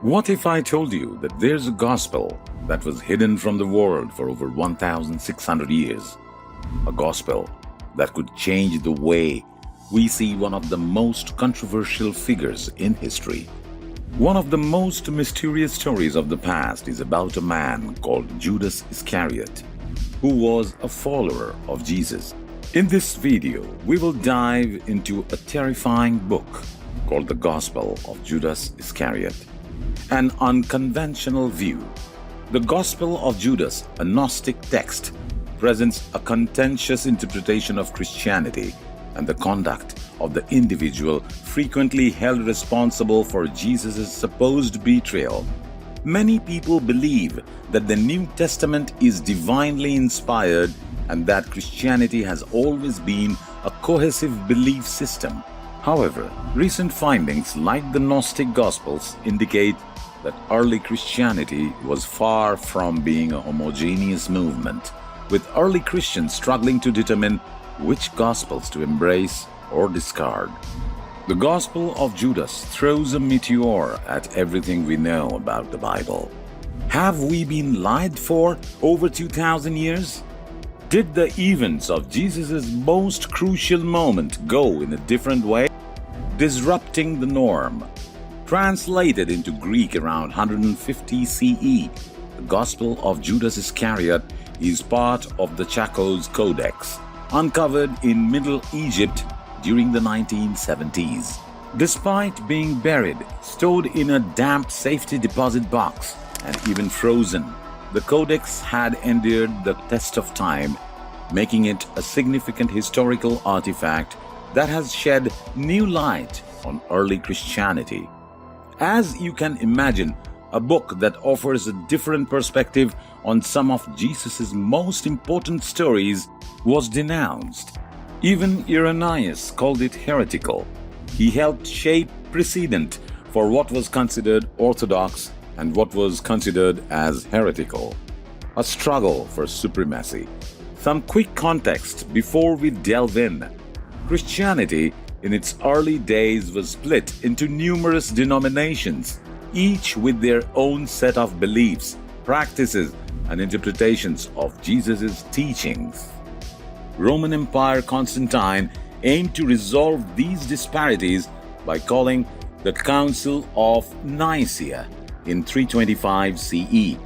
What if I told you that there's a gospel that was hidden from the world for over 1,600 years? A gospel that could change the way we see one of the most controversial figures in history. One of the most mysterious stories of the past is about a man called Judas Iscariot, who was a follower of Jesus. In this video, we will dive into a terrifying book called the Gospel of Judas Iscariot. An unconventional view. The Gospel of Judas, a Gnostic text, presents a contentious interpretation of Christianity and the conduct of the individual frequently held responsible for Jesus' supposed betrayal. Many people believe that the New Testament is divinely inspired and that Christianity has always been a cohesive belief system. However, recent findings like the Gnostic Gospels indicate that early Christianity was far from being a homogeneous movement, with early Christians struggling to determine which Gospels to embrace or discard. The Gospel of Judas throws a meteor at everything we know about the Bible. Have we been lied for over 2,000 years? Did the events of Jesus' most crucial moment go in a different way, disrupting the norm? Translated into Greek around 150 CE, the Gospel of Judas Iscariot is part of the Chacos Codex, uncovered in Middle Egypt during the 1970s. Despite being buried, stored in a damp safety deposit box, and even frozen, the Codex had endured the test of time, making it a significant historical artifact that has shed new light on early Christianity. As you can imagine, a book that offers a different perspective on some of Jesus' most important stories was denounced. Even Irenaeus called it heretical. He helped shape precedent for what was considered orthodox and what was considered as heretical. A struggle for supremacy. Some quick context before we delve in. Christianity in its early days was split into numerous denominations, each with their own set of beliefs, practices, and interpretations of Jesus' teachings. Roman Empire Constantine aimed to resolve these disparities by calling the Council of Nicaea in 325 CE,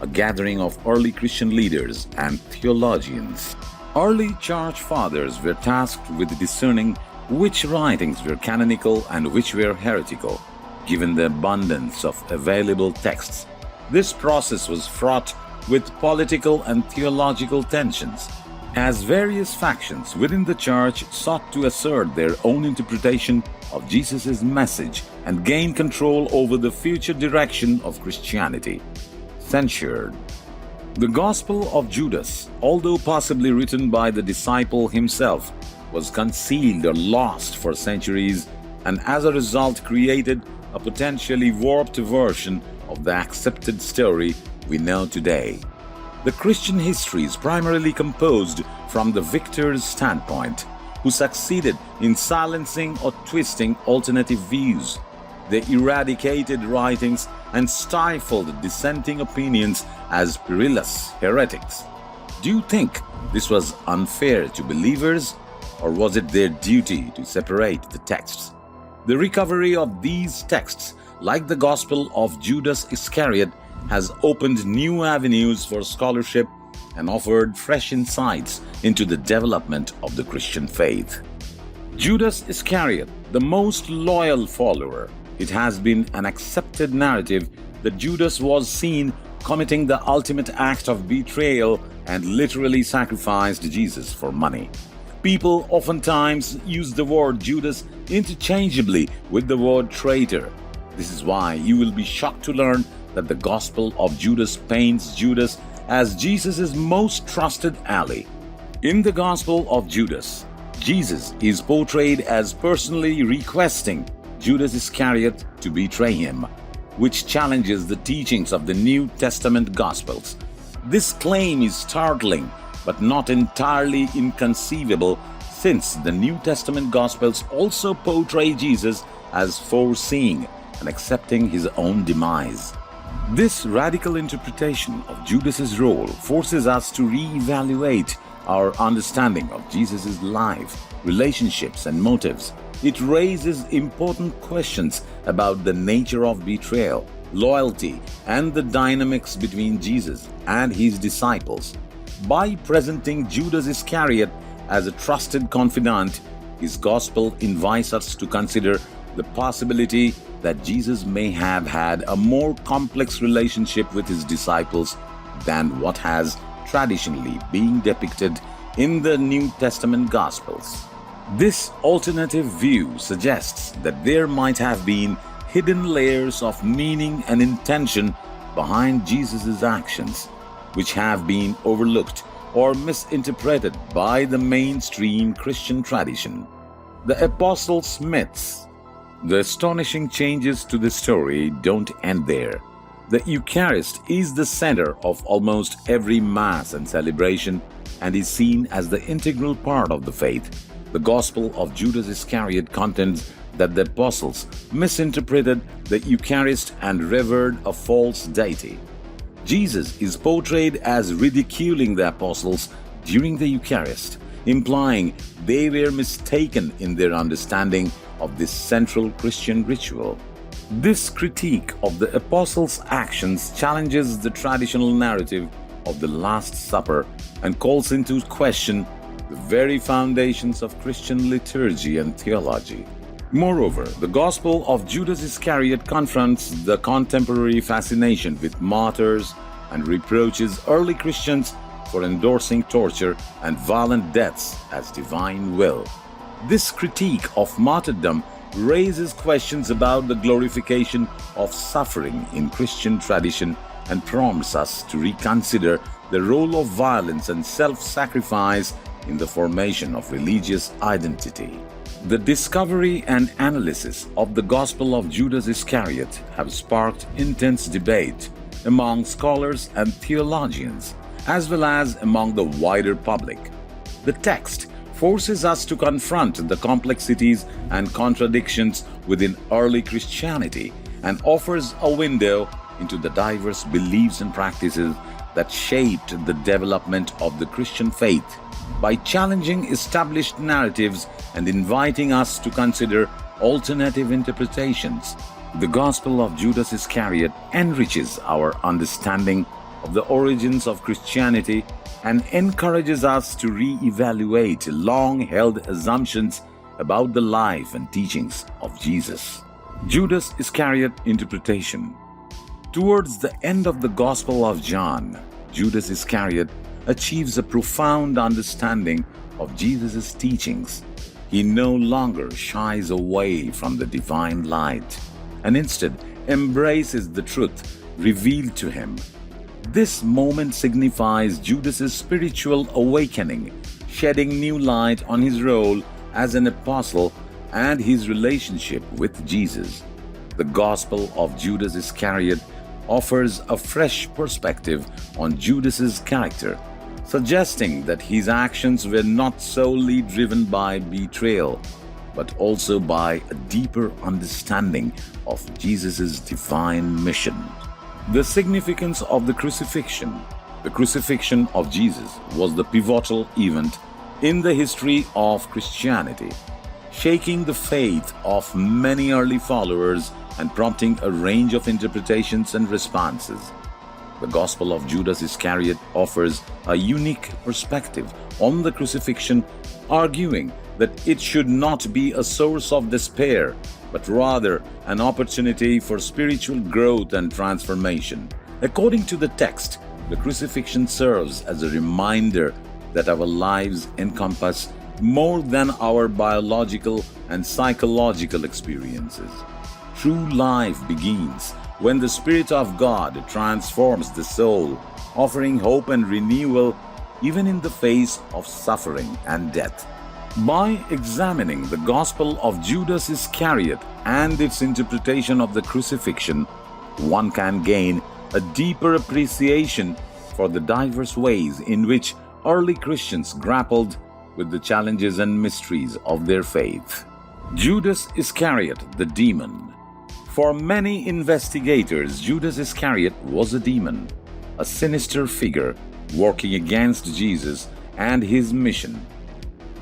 a gathering of early Christian leaders and theologians. Early church fathers were tasked with discerning which writings were canonical and which were heretical, given the abundance of available texts. This process was fraught with political and theological tensions, as various factions within the church sought to assert their own interpretation of Jesus' message and gain control over the future direction of Christianity. Censured. The Gospel of Judas, although possibly written by the disciple himself, was concealed or lost for centuries and as a result created a potentially warped version of the accepted story we know today. The Christian history is primarily composed from the victor's standpoint, who succeeded in silencing or twisting alternative views. They eradicated writings and stifled dissenting opinions as perilous heretics. Do you think this was unfair to believers, or was it their duty to separate the texts? The recovery of these texts, like the Gospel of Judas Iscariot, has opened new avenues for scholarship and offered fresh insights into the development of the Christian faith. Judas Iscariot, the most loyal follower. It has been an accepted narrative that Judas was seen committing the ultimate act of betrayal and literally sacrificed Jesus for money. People oftentimes use the word Judas interchangeably with the word traitor. This is why you will be shocked to learn that the Gospel of Judas paints Judas as Jesus' most trusted ally. In the Gospel of Judas, Jesus is portrayed as personally requesting Judas Iscariot to betray him, which challenges the teachings of the New Testament Gospels. This claim is startling but not entirely inconceivable, since the New Testament Gospels also portray Jesus as foreseeing, and accepting his own demise. This radical interpretation of Judas's role forces us to re-evaluate our understanding of Jesus' life, relationships, and motives. It raises important questions about the nature of betrayal, loyalty, and the dynamics between Jesus and his disciples. By presenting Judas Iscariot as a trusted confidant, his gospel invites us to consider the possibility that Jesus may have had a more complex relationship with his disciples than what has traditionally been depicted in the New Testament Gospels. This alternative view suggests that there might have been hidden layers of meaning and intention behind Jesus' actions, which have been overlooked or misinterpreted by the mainstream Christian tradition. The apostles' myths. The astonishing changes to the story don't end there. The Eucharist is the center of almost every Mass and celebration and is seen as the integral part of the faith. The Gospel of Judas Iscariot contends that the apostles misinterpreted the Eucharist and revered a false deity. Jesus is portrayed as ridiculing the apostles during the Eucharist, implying they were mistaken in their understanding of this central Christian ritual. This critique of the apostles' actions challenges the traditional narrative of the Last Supper and calls into question the very foundations of Christian liturgy and theology. Moreover, the Gospel of Judas Iscariot confronts the contemporary fascination with martyrs and reproaches early Christians for endorsing torture and violent deaths as divine will. This critique of martyrdom raises questions about the glorification of suffering in Christian tradition and prompts us to reconsider the role of violence and self-sacrifice in the formation of religious identity. The discovery and analysis of the Gospel of Judas Iscariot have sparked intense debate among scholars and theologians, as well as among the wider public. The text forces us to confront the complexities and contradictions within early Christianity and offers a window into the diverse beliefs and practices that shaped the development of the Christian faith. By challenging established narratives and inviting us to consider alternative interpretations, the Gospel of Judas Iscariot enriches our understanding of the origins of Christianity and encourages us to re-evaluate long-held assumptions about the life and teachings of Jesus. Judas Iscariot interpretation. Towards the end of the Gospel of John, Judas Iscariot achieves a profound understanding of Jesus' teachings. He no longer shies away from the divine light and instead embraces the truth revealed to him. This moment signifies Judas's spiritual awakening, shedding new light on his role as an apostle and his relationship with Jesus. The Gospel of Judas Iscariot offers a fresh perspective on Judas's character, suggesting that his actions were not solely driven by betrayal, but also by a deeper understanding of Jesus' divine mission. The significance of the crucifixion. The crucifixion of Jesus was the pivotal event in the history of Christianity, shaking the faith of many early followers and prompting a range of interpretations and responses. The Gospel of Judas Iscariot offers a unique perspective on the crucifixion, arguing that it should not be a source of despair, but rather an opportunity for spiritual growth and transformation. According to the text, the crucifixion serves as a reminder that our lives encompass more than our biological and psychological experiences. True life begins when the Spirit of God transforms the soul, offering hope and renewal even in the face of suffering and death. By examining the Gospel of Judas Iscariot and its interpretation of the crucifixion, one can gain a deeper appreciation for the diverse ways in which early Christians grappled with the challenges and mysteries of their faith. Judas Iscariot, the demon. For many investigators, Judas Iscariot was a demon, a sinister figure working against Jesus and his mission.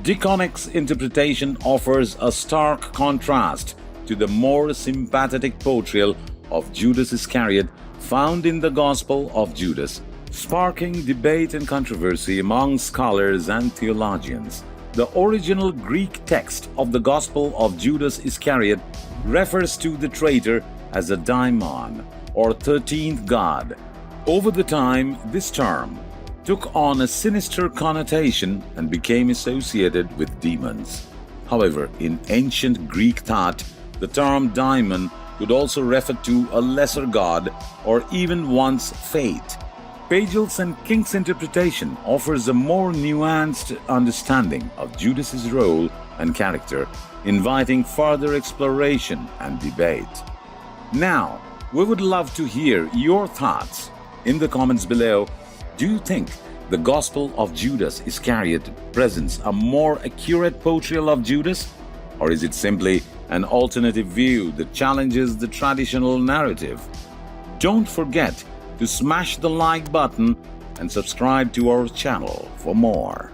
Deacon's interpretation offers a stark contrast to the more sympathetic portrayal of Judas Iscariot found in the Gospel of Judas, sparking debate and controversy among scholars and theologians. The original Greek text of the Gospel of Judas Iscariot refers to the traitor as a daimon, or 13th god. Over the time, this term took on a sinister connotation and became associated with demons. However, in ancient Greek thought, the term daimon could also refer to a lesser god or even one's fate. Pagel's and King's interpretation offers a more nuanced understanding of Judas's role and character, inviting further exploration and debate. Now, we would love to hear your thoughts in the comments below. Do you think the Gospel of Judas Iscariot presents a more accurate portrayal of Judas? Or is it simply an alternative view that challenges the traditional narrative? Don't forget to smash the like button and subscribe to our channel for more.